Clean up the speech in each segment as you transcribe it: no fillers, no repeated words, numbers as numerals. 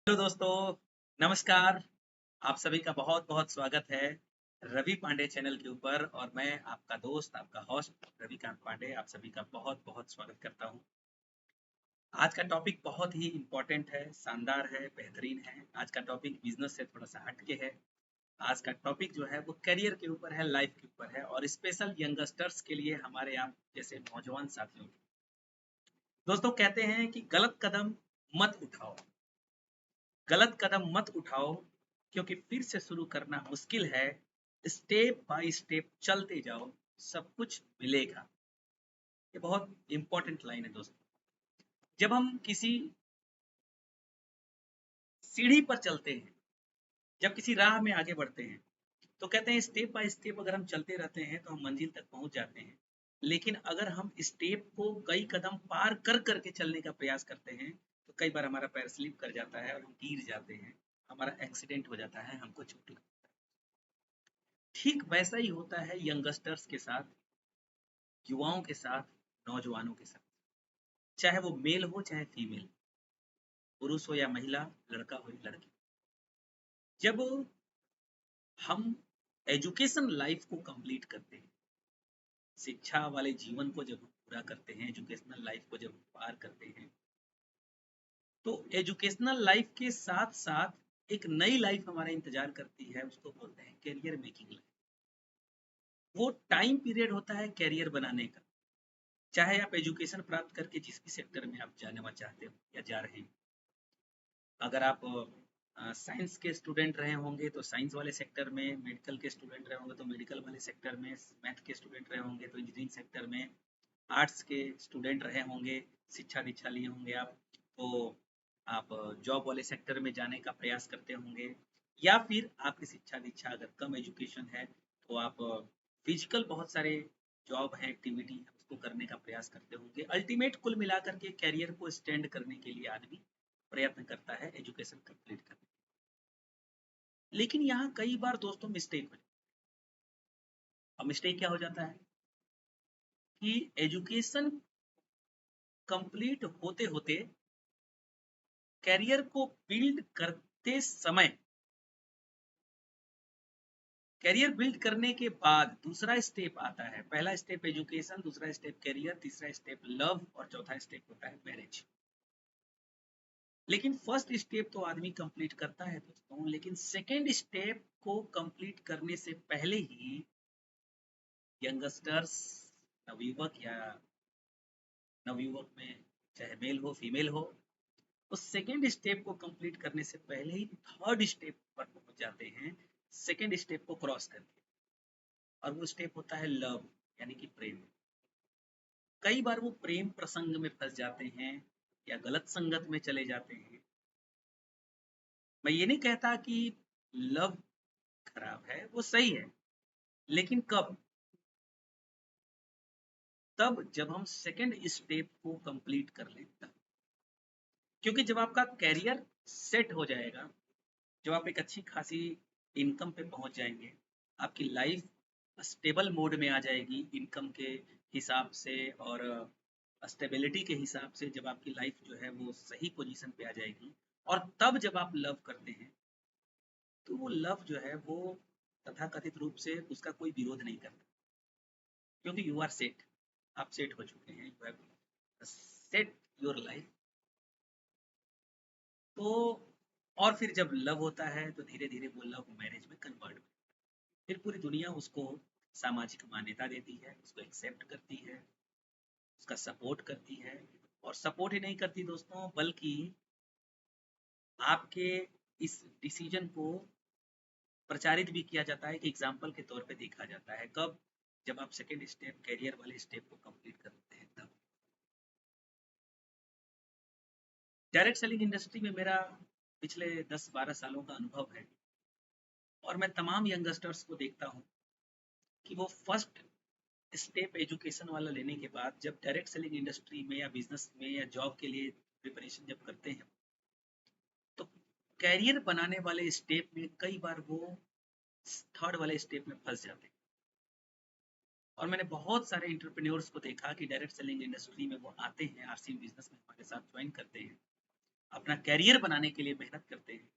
Hello दोस्तों, नमस्कार। आप सभी का बहुत-बहुत स्वागत है रवि पांडे चैनल के ऊपर और मैं आपका दोस्त, आपका होस्ट रविकांत पांडे आप सभी का बहुत-बहुत स्वागत करता हूं। आज का टॉपिक बहुत ही इम्पोर्टेंट है, शानदार है, बेहतरीन है। आज का टॉपिक बिजनेस से थोड़ा सा हटके है। आज का टॉपिक जो है वो करियर के ऊपर है, लाइफ के ऊपर है और स्पेशल यंगस्टर्स के लिए हमारे आप जैसे नौजवान साथियों के। दोस्तों कहते हैं कि गलत कदम मत उठाओ, गलत कदम मत उठाओ क्योंकि फिर से शुरू करना मुश्किल है। स्टेप बाय स्टेप चलते जाओ, सब कुछ मिलेगा। ये बहुत इंपॉर्टेंट लाइन है दोस्तों। जब हम किसी सीढ़ी पर चलते हैं, जब किसी राह में आगे बढ़ते हैं, तो कहते हैं स्टेप बाय स्टेप अगर हम चलते रहते हैं तो हम मंजिल तक पहुंच जाते हैं। लेकिन अगर हम स्टेप को कई कदम पार कर करके चलने का प्रयास करते हैं तो कई बार हमारा पैर स्लिप कर जाता है और हम गिर जाते हैं, हमारा एक्सीडेंट हो जाता है, हमको चोट लगती है। ठीक वैसा ही होता है यंगस्टर्स के साथ, युवाओं के साथ, नौजवानों के साथ। चाहे वो मेल हो चाहे फीमेल, पुरुष हो या महिला, लड़का हो या लड़की। जब हम एजुकेशन लाइफ को कंप्लीट करते हैं, शिक्षा वाले जीवन को जब हम पूरा करते हैं, एजुकेशनल लाइफ को जब हम पार करते हैं, तो एजुकेशनल लाइफ के साथ साथ एक नई लाइफ हमारा इंतजार करती है, उसको बोलते हैं करियर मेकिंग लाइफ। वो टाइम पीरियड होता है करियर बनाने का। चाहे आप एजुकेशन प्राप्त करके जिस भी सेक्टर में आप जाना चाहते हो या जा रहे हैं। अगर आप साइंस के स्टूडेंट रहे होंगे तो साइंस वाले सेक्टर में, मेडिकल के स्टूडेंट रहे होंगे तो मेडिकल वाले सेक्टर में, मैथ के स्टूडेंट रहे होंगे तो इंजीनियरिंग सेक्टर में, आर्ट्स के स्टूडेंट रहे होंगे, शिक्षा दीक्षा लिए होंगे आप, तो आप जॉब वाले सेक्टर में जाने का प्रयास करते होंगे। या फिर आपकी शिक्षा दीक्षा अगर कम एजुकेशन है तो आप फिजिकल बहुत सारे जॉब है, एक्टिविटी है, उसको करने का प्रयास करते होंगे। अल्टीमेट कुल मिलाकर के कैरियर को स्टैंड करने के लिए आदमी प्रयत्न करता है एजुकेशन कंप्लीट करने। लेकिन यहाँ कई बार दोस्तों मिस्टेक हो जाती है। और मिस्टेक क्या हो जाता है कि एजुकेशन कंप्लीट होते होते कैरियर को बिल्ड करते समय, कैरियर बिल्ड करने के बाद दूसरा स्टेप आता है। पहला स्टेप एजुकेशन, दूसरा स्टेप कैरियर, तीसरा स्टेप लव और चौथा स्टेप होता है मैरिज। लेकिन फर्स्ट स्टेप तो आदमी कंप्लीट करता है दोस्तों, लेकिन सेकेंड स्टेप को कंप्लीट करने से पहले ही यंगस्टर्स, नवयुवक या नवयुवक में चाहे मेल हो फीमेल हो, उस सेकेंड स्टेप को कंप्लीट करने से पहले ही थर्ड स्टेप पर पहुंच जाते हैं, सेकेंड स्टेप को क्रॉस करके। और वो स्टेप होता है लव, यानी कि प्रेम। कई बार वो प्रेम प्रसंग में फंस जाते हैं या गलत संगत में चले जाते हैं। मैं ये नहीं कहता कि लव खराब है, वो सही है। लेकिन कब? तब जब हम सेकेंड स्टेप को कंप्लीट कर लें तब। क्योंकि जब आपका कैरियर सेट हो जाएगा, जब आप एक अच्छी खासी इनकम पे पहुंच जाएंगे, आपकी लाइफ स्टेबल मोड में आ जाएगी इनकम के हिसाब से और स्टेबिलिटी के हिसाब से। जब आपकी लाइफ जो है वो सही पोजीशन पे आ जाएगी और तब जब आप लव करते हैं तो वो लव जो है वो तथाकथित रूप से उसका कोई विरोध नहीं करता, क्योंकि यू आर सेट, आप सेट हो चुके हैं, you have set your life. तो और फिर जब लव होता है तो धीरे धीरे वो लव मैरिज में कन्वर्ट हो, फिर पूरी दुनिया उसको सामाजिक मान्यता देती है, उसको एक्सेप्ट करती है, उसका सपोर्ट करती है। और सपोर्ट ही नहीं करती दोस्तों, बल्कि आपके इस डिसीजन को प्रचारित भी किया जाता है कि एग्जाम्पल के तौर पे देखा जाता है। कब? जब आप सेकेंड स्टेप कैरियर वाले स्टेप को कंप्लीट करते हैं तब। डायरेक्ट सेलिंग इंडस्ट्री में मेरा पिछले 10-12 सालों का अनुभव है और मैं तमाम यंगस्टर्स को देखता हूँ कि वो फर्स्ट स्टेप एजुकेशन वाला लेने के बाद जब डायरेक्ट सेलिंग इंडस्ट्री में या बिजनेस में या जॉब के लिए प्रिपरेशन जब करते हैं तो कैरियर बनाने वाले स्टेप में कई बार वो थर्ड वाले स्टेप में फंस जाते हैं। और मैंने बहुत सारे इंटरप्रेन्योर्स को देखा कि डायरेक्ट सेलिंग इंडस्ट्री में वो आते हैं, आरसी बिजनेस में हमारे साथ ज्वाइन करते हैं अपना कैरियर बनाने के लिए मेहनत करते हैं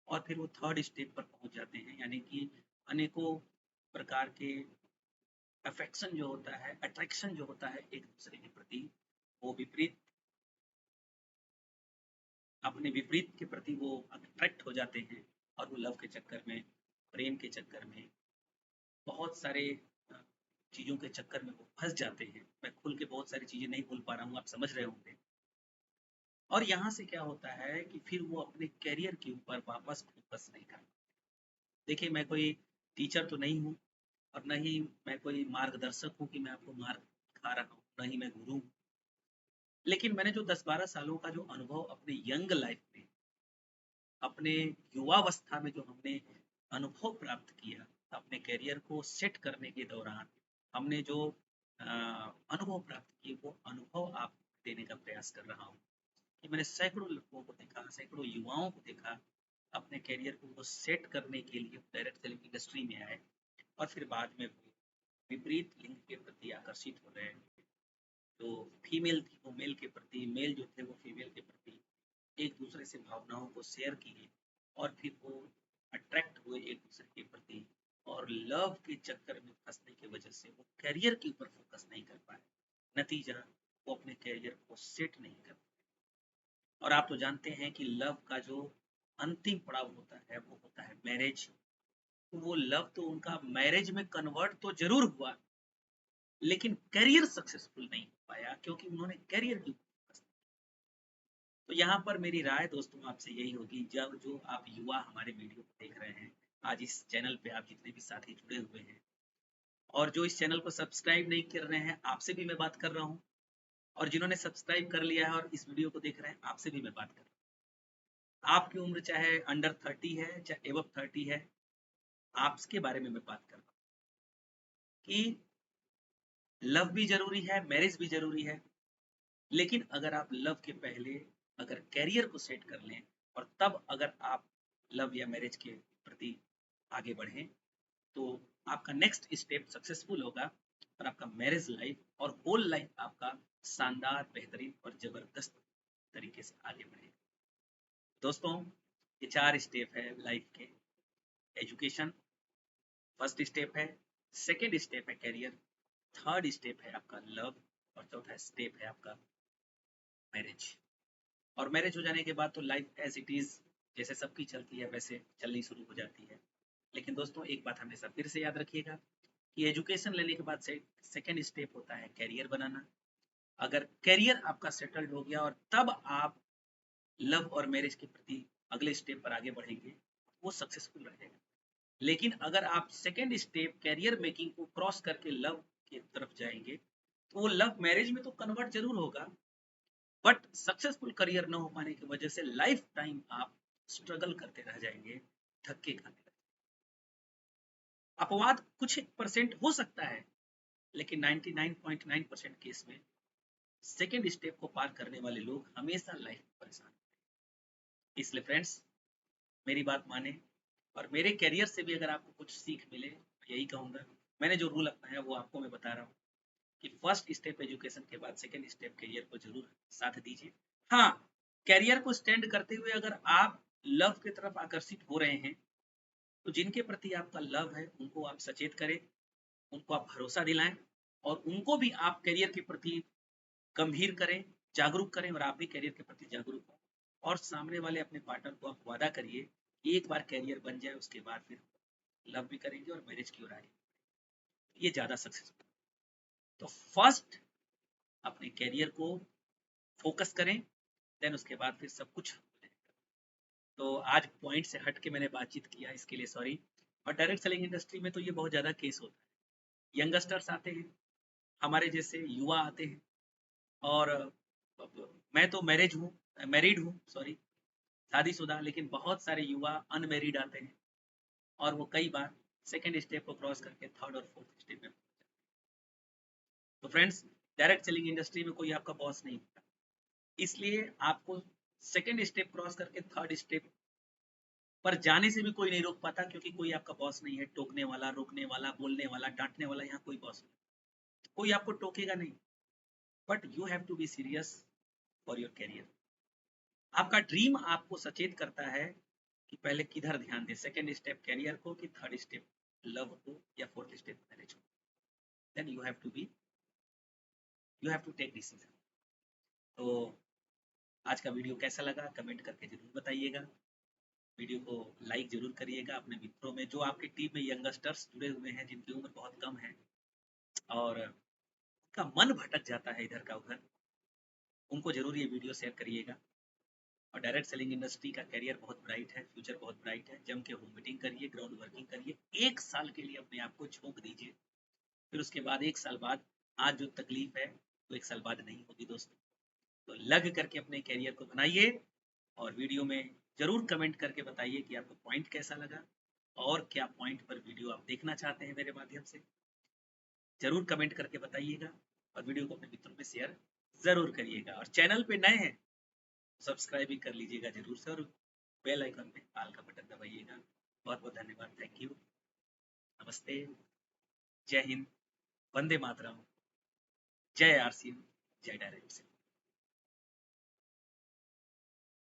और फिर वो थर्ड स्टेप पर पहुंच जाते हैं, यानी कि अनेकों प्रकार के अफेक्शन जो होता है, अट्रैक्शन जो होता है एक दूसरे के प्रति, वो विपरीत, अपने विपरीत के प्रति वो अट्रैक्ट हो जाते हैं और वो लव के चक्कर में, प्रेम के चक्कर में, बहुत सारे अ, चीज़ों के चक्कर में वो फंस जाते हैं। मैं खुल के बहुत सारी चीज़ें नहीं बोल पा रहा हूँ, आप समझ रहे होंगे। और यहाँ से क्या होता है कि फिर वो अपने करियर के ऊपर वापस फोकस नहीं कर। देखिए, मैं कोई टीचर तो नहीं हूँ और न ही मैं कोई मार्गदर्शक हूँ कि मैं आपको मार्ग दिखा रहा हूँ, न ही मैं गुरु हूँ। लेकिन मैंने जो 10-12 सालों का जो अनुभव अपने यंग लाइफ में, अपने युवावस्था में जो हमने अनुभव प्राप्त किया, अपने करियर को सेट करने के दौरान हमने जो अनुभव प्राप्त किए, वो अनुभव आपको देने का प्रयास कर रहा हूँ। कि मैंने सैकड़ों लोगों को देखा, सैकड़ों युवाओं को देखा, अपने करियर को वो सेट करने के लिए डायरेक्ट सेलिंग इंडस्ट्री में आए और फिर बाद में वो विपरीत लिंग के प्रति आकर्षित हो रहे हैं। तो फीमेल थी वो मेल के प्रति, मेल जो थे वो फीमेल के प्रति एक दूसरे से भावनाओं को शेयर किए और फिर वो अट्रैक्ट हुए एक दूसरे के प्रति, और लव के चक्कर में फंसने की वजह से वो करियर के ऊपर फोकस नहीं कर पाए। नतीजा, वो अपने करियर को सेट नहीं कर पाए। और आप तो जानते हैं कि लव का जो अंतिम पड़ाव होता है वो होता है मैरिज। तो वो लव तो उनका मैरिज में कन्वर्ट तो जरूर हुआ, लेकिन करियर सक्सेसफुल नहीं हो पाया क्योंकि उन्होंने करियर की focus। तो यहाँ पर मेरी राय दोस्तों आपसे यही होगी, जब जो आप युवा हमारे वीडियो को देख रहे हैं, आज इस चैनल पे आप जितने भी साथी जुड़े हुए हैं और जो इस चैनल को सब्सक्राइब नहीं कर रहे हैं, आपसे भी मैं बात कर रहा हूँ, और जिन्होंने सब्सक्राइब कर लिया है और इस वीडियो को देख रहे हैं, आपसे भी मैं बात कर रहा हूँ। आपकी उम्र चाहे अंडर 30 है चाहे एबव 30 है, आपके बारे में मैं बात कर रहा हूँ कि लव भी जरूरी है, मैरिज भी जरूरी है। लेकिन अगर आप लव के पहले अगर कैरियर को सेट कर लें और तब अगर आप लव या मैरिज के प्रति आगे बढ़ें, तो आपका नेक्स्ट स्टेप सक्सेसफुल होगा और आपका मैरिज लाइफ और होल लाइफ आपका शानदार, बेहतरीन और जबरदस्त तरीके से आगे बढ़ेगा। दोस्तों, ये 4 स्टेप है लाइफ के। एजुकेशन फर्स्ट स्टेप है, सेकेंड स्टेप है कैरियर, थर्ड स्टेप है आपका लव, और चौथा स्टेप है आपका मैरिज। और मैरिज हो जाने के बाद तो लाइफ एज इट इज, जैसे सबकी चलती है वैसे चलनी शुरू हो जाती है। लेकिन दोस्तों, एक बात हमेशा फिर से याद रखिएगा कि एजुकेशन लेने के बाद से सेकेंड स्टेप होता है कैरियर बनाना। अगर कैरियर आपका सेटल्ड हो गया और तब आप लव और मैरिज के प्रति अगले स्टेप पर आगे बढ़ेंगे, वो सक्सेसफुल रहेगा। लेकिन अगर आप सेकेंड स्टेप कैरियर मेकिंग को क्रॉस करके लव की तरफ जाएंगे, तो वो लव मैरिज में तो कन्वर्ट जरूर होगा, बट सक्सेसफुल करियर न हो पाने की वजह से लाइफ टाइम आप स्ट्रगल करते रह जाएंगे, धक्के खाते रह। अपवाद कुछ परसेंट हो सकता है, लेकिन 99.9% केस में सेकेंड स्टेप को पार करने वाले लोग हमेशा लाइफ में परेशान हैं। इसलिए फ्रेंड्स, मेरी बात माने और मेरे करियर से भी अगर आपको कुछ सीख मिले, तो यही कहूंगा। मैंने जो रूल अपनाया वो आपको मैं बता रहा हूँ कि फर्स्ट स्टेप एजुकेशन के बाद सेकेंड स्टेप करियर को जरूर साथ दीजिए। हाँ, करियर को स्टैंड करते हुए अगर आप लव की तरफ आकर्षित हो रहे हैं, तो जिनके प्रति आपका लव है उनको आप सचेत करें, उनको आप भरोसा दिलाएं, और उनको भी आप करियर के प्रति गंभीर करें, जागरूक करें, और आप भी करियर के प्रति जागरूक हो। और सामने वाले अपने पार्टनर को आप वादा करिए कि एक बार करियर बन जाए उसके बाद फिर लव भी करेंगे और मैरिज की ओर आगे, ये ज्यादा सक्सेसफुल। तो फर्स्ट अपने करियर को फोकस करें, देन उसके बाद फिर सब कुछ। तो आज पॉइंट से हट के मैंने बातचीत किया, इसके लिए सॉरी। और डायरेक्ट सेलिंग इंडस्ट्री में तो ये बहुत ज़्यादा केस होता है। यंगस्टर्स आते हैं, हमारे जैसे युवा आते हैं, और मैं तो मैरिड हूँ सॉरी, शादीशुदा, लेकिन बहुत सारे युवा अनमेरिड आते हैं और वो कई बार सेकेंड स्टेप को क्रॉस करके थर्ड और फोर्थ स्टेप में। तो फ्रेंड्स, डायरेक्ट सेलिंग इंडस्ट्री में कोई आपका बॉस नहीं होता, इसलिए आपको सेकेंड स्टेप क्रॉस करके थर्ड स्टेप पर जाने से भी कोई नहीं रोक पाता, क्योंकि कोई आपका बॉस नहीं है। टोकने वाला, रोकने वाला, बोलने वाला, डांटने वाला यहाँ कोई बॉस नहीं, कोई आपको टोकेगा नहीं। But you have to be serious for your career. आपका ड्रीम आपको सचेत करता है कि पहले किधर ध्यान दे, सेकंड स्टेप कैरियर को कि थर्ड स्टेप लव को या फोर्थ स्टेप मैरिज को। Then you have to take decision. तो आज का वीडियो कैसा लगा कमेंट करके जरूर बताइएगा। वीडियो को लाइक जरूर करिएगा। अपने मित्रों में जो आपकी टीम में यंगस्टर्स जुड़े हुए हैं जिनकी उम्र बहुत कम है और उनका मन भटक जाता है इधर का उधर, उनको जरूर ये वीडियो शेयर करिएगा। और डायरेक्ट सेलिंग इंडस्ट्री का करियर बहुत ब्राइट है, फ्यूचर बहुत ब्राइट है। जम के होम मीटिंग करिए, ग्राउंड वर्किंग करिए, 1 साल के लिए अपने आप को झोंक दीजिए। फिर उसके बाद 1 साल बाद आज जो तकलीफ है वो 1 साल बाद नहीं होगी दोस्तों। तो लग करके अपने करियर को बनाइए और वीडियो में जरूर कमेंट करके बताइए कि आपको पॉइंट कैसा लगा और क्या पॉइंट पर वीडियो आप देखना चाहते हैं मेरे माध्यम से। जरूर कमेंट करके बताइएगा और वीडियो को अपने मित्रों में शेयर जरूर करिएगा। और चैनल पे नए हैं सब्सक्राइब भी कर लीजिएगा जरूर से और बेल आइकन पे ऑल का बटन दबाइएगा। बहुत बहुत धन्यवाद। Thank you. नमस्ते। जय हिंद। वंदे मातरम। जय आरसीएम। जय डायरेक्ट।